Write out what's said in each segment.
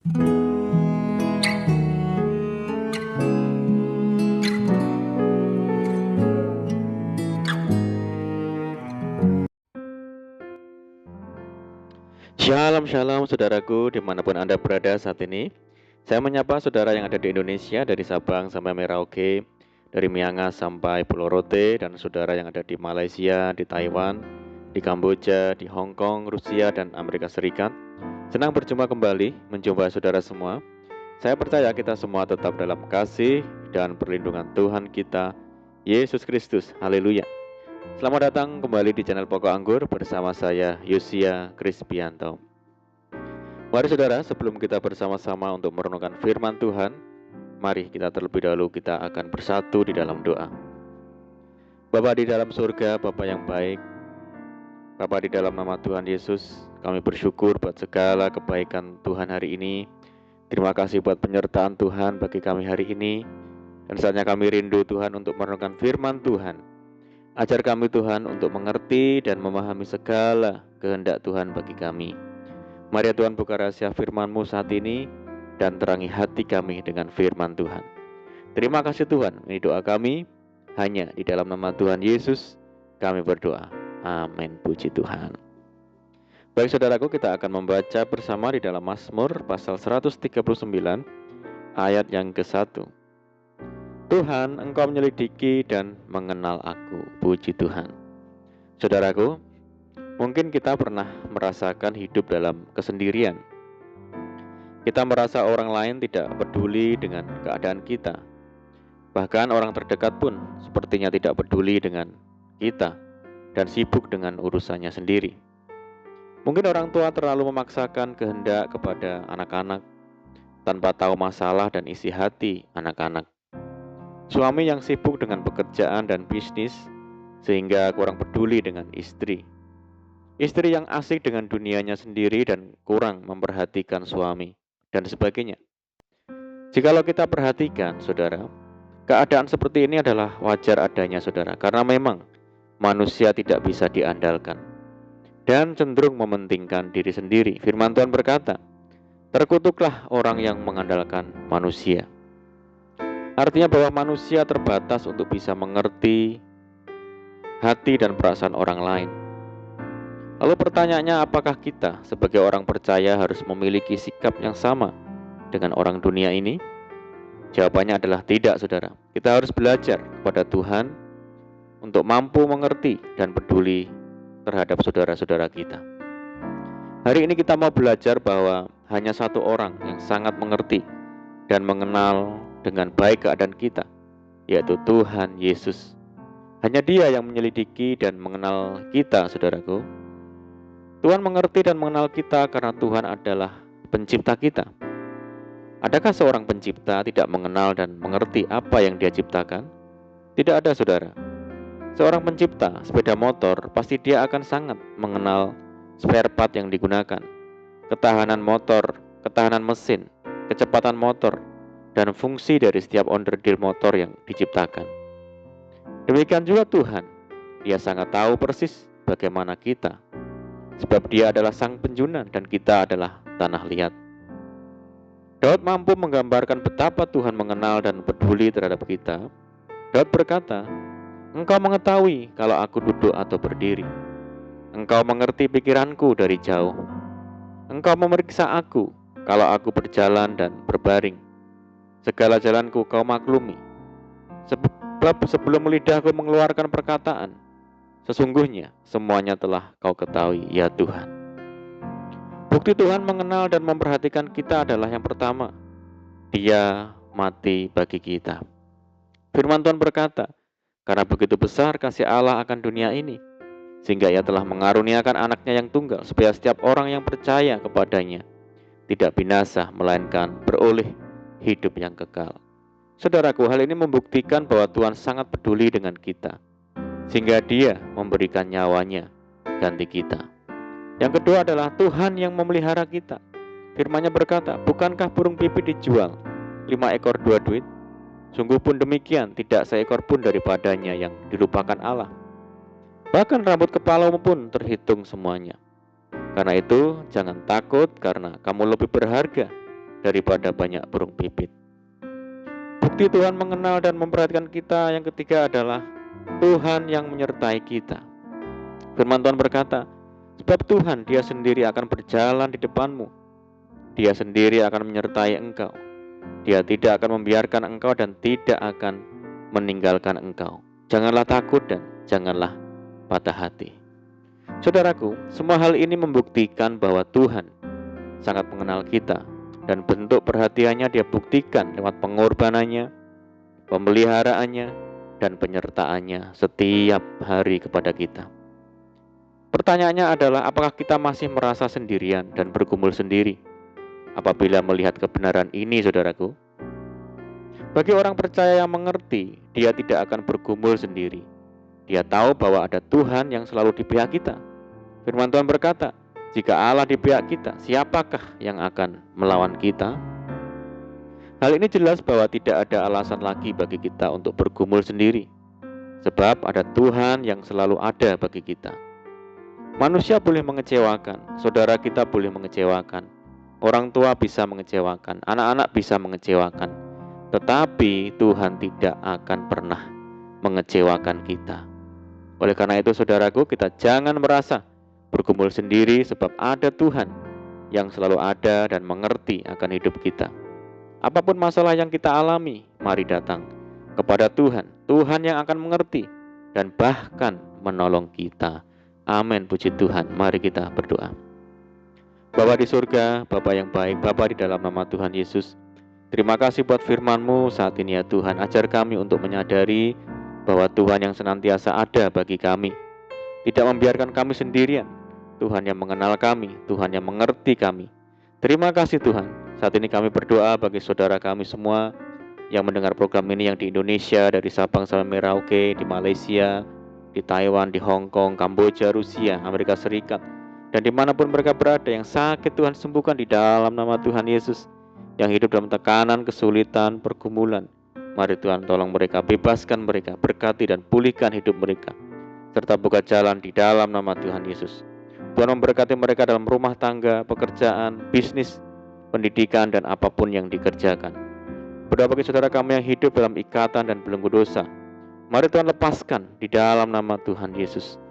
Shalom shalom saudaraku dimanapun Anda berada saat ini. Saya menyapa saudara yang ada di Indonesia dari Sabang sampai Merauke, dari Miangas sampai Pulau Rote, dan saudara yang ada di Malaysia, di Taiwan, di Kamboja, di Hong Kong, Rusia, dan Amerika Serikat. Senang berjumpa kembali, menjumpai saudara semua. Saya percaya kita semua tetap dalam kasih dan perlindungan Tuhan kita, Yesus Kristus. Haleluya. Selamat datang kembali di channel Pokok Anggur bersama saya, Yosia Krispianto. Mari saudara, sebelum kita bersama-sama untuk merenungkan firman Tuhan, mari kita terlebih dahulu kita akan bersatu di dalam doa. Bapa di dalam surga, Bapa yang baik, Bapa di dalam nama Tuhan Yesus, kami bersyukur buat segala kebaikan Tuhan hari ini. Terima kasih buat penyertaan Tuhan bagi kami hari ini. Dan saatnya kami rindu Tuhan untuk merenungkan firman Tuhan. Ajar kami Tuhan untuk mengerti dan memahami segala kehendak Tuhan bagi kami. Mari Tuhan buka rahasia firman-Mu saat ini dan terangi hati kami dengan firman Tuhan. Terima kasih Tuhan, ini doa kami hanya di dalam nama Tuhan Yesus kami berdoa. Amin, puji Tuhan. Baik saudaraku, kita akan membaca bersama di dalam Mazmur pasal 139 ayat yang ke-1. Tuhan, Engkau menyelidiki dan mengenal aku. Puji Tuhan. Saudaraku, mungkin kita pernah merasakan hidup dalam kesendirian. Kita merasa orang lain tidak peduli dengan keadaan kita. Bahkan orang terdekat pun sepertinya tidak peduli dengan kita dan sibuk dengan urusannya sendiri. Mungkin orang tua terlalu memaksakan kehendak kepada anak-anak tanpa tahu masalah dan isi hati anak-anak. Suami yang sibuk dengan pekerjaan dan bisnis sehingga kurang peduli dengan istri. Istri yang asik dengan dunianya sendiri dan kurang memperhatikan suami dan sebagainya. Jikalau kita perhatikan, saudara, keadaan seperti ini adalah wajar adanya, saudara, karena memang manusia tidak bisa diandalkan dan cenderung mementingkan diri sendiri. Firman Tuhan berkata, terkutuklah orang yang mengandalkan manusia. Artinya bahwa manusia terbatas untuk bisa mengerti hati dan perasaan orang lain. Lalu pertanyaannya, apakah kita sebagai orang percaya harus memiliki sikap yang sama dengan orang dunia ini? Jawabannya adalah tidak, saudara. Kita harus belajar kepada Tuhan untuk mampu mengerti dan peduli terhadap saudara-saudara kita. Hari ini kita mau belajar bahwa hanya satu orang yang sangat mengerti dan mengenal dengan baik keadaan kita, yaitu Tuhan Yesus. Hanya Dia yang menyelidiki dan mengenal kita, saudaraku. Tuhan mengerti dan mengenal kita karena Tuhan adalah pencipta kita. Adakah seorang pencipta tidak mengenal dan mengerti apa yang Dia ciptakan? Tidak ada, saudara. Seorang pencipta sepeda motor pasti dia akan sangat mengenal spare part yang digunakan, ketahanan motor, ketahanan mesin, kecepatan motor, dan fungsi dari setiap onderdil motor yang diciptakan. Demikian juga Tuhan, Dia sangat tahu persis bagaimana kita, sebab Dia adalah Sang Penjunan dan kita adalah tanah liat. Daud mampu menggambarkan betapa Tuhan mengenal dan peduli terhadap kita. Daud berkata, Engkau mengetahui kalau aku duduk atau berdiri. Engkau mengerti pikiranku dari jauh. Engkau memeriksa aku kalau aku berjalan dan berbaring. Segala jalanku kau maklumi. Sebab sebelum lidahku mengeluarkan perkataan, sesungguhnya semuanya telah kau ketahui, ya Tuhan. Bukti Tuhan mengenal dan memperhatikan kita adalah yang pertama, Dia mati bagi kita. Firman Tuhan berkata, karena begitu besar kasih Allah akan dunia ini, sehingga Ia telah mengaruniakan anaknya yang tunggal, supaya setiap orang yang percaya kepadanya tidak binasa, melainkan beroleh hidup yang kekal. Saudaraku, hal ini membuktikan bahwa Tuhan sangat peduli dengan kita, sehingga Dia memberikan nyawanya ganti kita. Yang kedua adalah Tuhan yang memelihara kita. Firman-Nya berkata, bukankah burung pipit dijual 5 ekor 2 duit? Sungguh pun demikian, tidak seekor pun daripadanya yang dilupakan Allah. Bahkan rambut kepalamu pun terhitung semuanya. Karena itu, jangan takut karena kamu lebih berharga daripada banyak burung pipit. Bukti Tuhan mengenal dan memperhatikan kita yang ketiga adalah Tuhan yang menyertai kita. Firman Tuhan berkata, sebab Tuhan Dia sendiri akan berjalan di depanmu. Dia sendiri akan menyertai engkau. Dia tidak akan membiarkan engkau dan tidak akan meninggalkan engkau. Janganlah takut dan janganlah patah hati. Saudaraku, semua hal ini membuktikan bahwa Tuhan sangat mengenal kita, dan bentuk perhatiannya Dia buktikan lewat pengorbanannya, pemeliharaannya, dan penyertaannya setiap hari kepada kita. Pertanyaannya adalah, apakah kita masih merasa sendirian dan bergumul sendiri apabila melihat kebenaran ini, saudaraku? Bagi orang percaya yang mengerti, dia tidak akan bergumul sendiri. Dia tahu bahwa ada Tuhan yang selalu di pihak kita. Firman Tuhan berkata, jika Allah di pihak kita, siapakah yang akan melawan kita? Hal ini jelas bahwa tidak ada alasan lagi bagi kita untuk bergumul sendiri, sebab ada Tuhan yang selalu ada bagi kita. Manusia boleh mengecewakan, saudara kita boleh mengecewakan, orang tua bisa mengecewakan, anak-anak bisa mengecewakan, tetapi Tuhan tidak akan pernah mengecewakan kita. Oleh karena itu, saudaraku, kita jangan merasa bergumul sendiri, sebab ada Tuhan yang selalu ada dan mengerti akan hidup kita. Apapun masalah yang kita alami, mari datang kepada Tuhan. Tuhan yang akan mengerti dan bahkan menolong kita. Amin, puji Tuhan. Mari kita berdoa. Bapa di surga, Bapa yang baik, Bapa di dalam nama Tuhan Yesus, terima kasih buat firman-Mu saat ini ya Tuhan. Ajar kami untuk menyadari bahwa Tuhan yang senantiasa ada bagi kami, tidak membiarkan kami sendirian. Tuhan yang mengenal kami, Tuhan yang mengerti kami. Terima kasih Tuhan. Saat ini kami berdoa bagi saudara kami semua yang mendengar program ini, yang di Indonesia, dari Sabang sampai Merauke, di Malaysia, di Taiwan, di Hong Kong, Kamboja, Rusia, Amerika Serikat, dan dimanapun mereka berada. Yang sakit Tuhan sembuhkan di dalam nama Tuhan Yesus. Yang hidup dalam tekanan, kesulitan, pergumulan, mari Tuhan tolong mereka, bebaskan mereka, berkati dan pulihkan hidup mereka, serta buka jalan di dalam nama Tuhan Yesus. Tuhan memberkati mereka dalam rumah tangga, pekerjaan, bisnis, pendidikan, dan apapun yang dikerjakan. Berdoa bagi saudara kami yang hidup dalam ikatan dan belenggu dosa, mari Tuhan lepaskan di dalam nama Tuhan Yesus.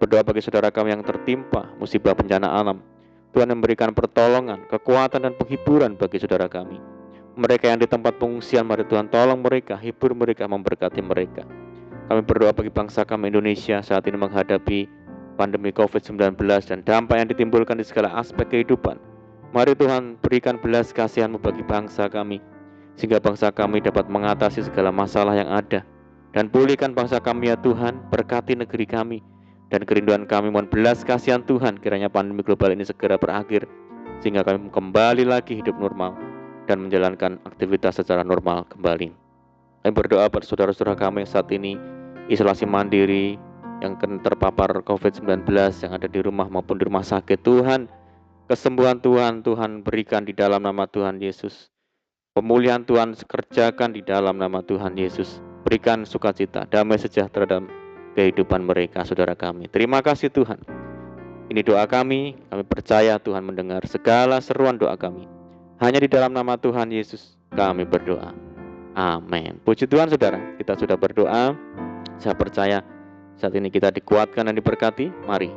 Berdoa bagi saudara kami yang tertimpa musibah bencana alam, Tuhan memberikan pertolongan, kekuatan, dan penghiburan bagi saudara kami. Mereka yang di tempat pengungsian, mari Tuhan tolong mereka, hibur mereka, memberkati mereka. Kami berdoa bagi bangsa kami Indonesia saat ini menghadapi pandemi COVID-19 dan dampak yang ditimbulkan di segala aspek kehidupan. Mari Tuhan berikan belas kasihan-Mu bagi bangsa kami, sehingga bangsa kami dapat mengatasi segala masalah yang ada. Dan pulihkan bangsa kami ya Tuhan, berkati negeri kami. Dan kerinduan kami, mohon belas kasihan Tuhan, kiranya pandemi global ini segera berakhir, sehingga kami kembali lagi hidup normal dan menjalankan aktivitas secara normal kembali. Kami berdoa pada saudara-saudara kami saat ini isolasi mandiri, yang terpapar COVID-19, yang ada di rumah maupun di rumah sakit. Tuhan, kesembuhan Tuhan berikan di dalam nama Tuhan Yesus. Pemulihan Tuhan kerjakan di dalam nama Tuhan Yesus. Berikan sukacita, damai sejahtera dalam kehidupan mereka, saudara kami. Terima kasih Tuhan. Ini doa kami percaya Tuhan mendengar segala seruan doa kami. Hanya di dalam nama Tuhan Yesus kami berdoa. Amin. Puji Tuhan saudara, kita sudah berdoa. Saya percaya saat ini kita dikuatkan dan diberkati. Mari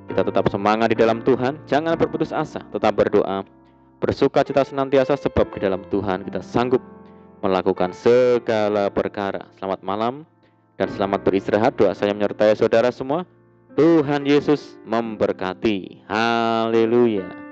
kita tetap semangat di dalam Tuhan. Jangan berputus asa, tetap berdoa. Bersukacita senantiasa, sebab di dalam Tuhan kita sanggup melakukan segala perkara. Selamat malam dan selamat beristirahat. Doa saya menyertai saudara semua. Tuhan Yesus memberkati. Haleluya.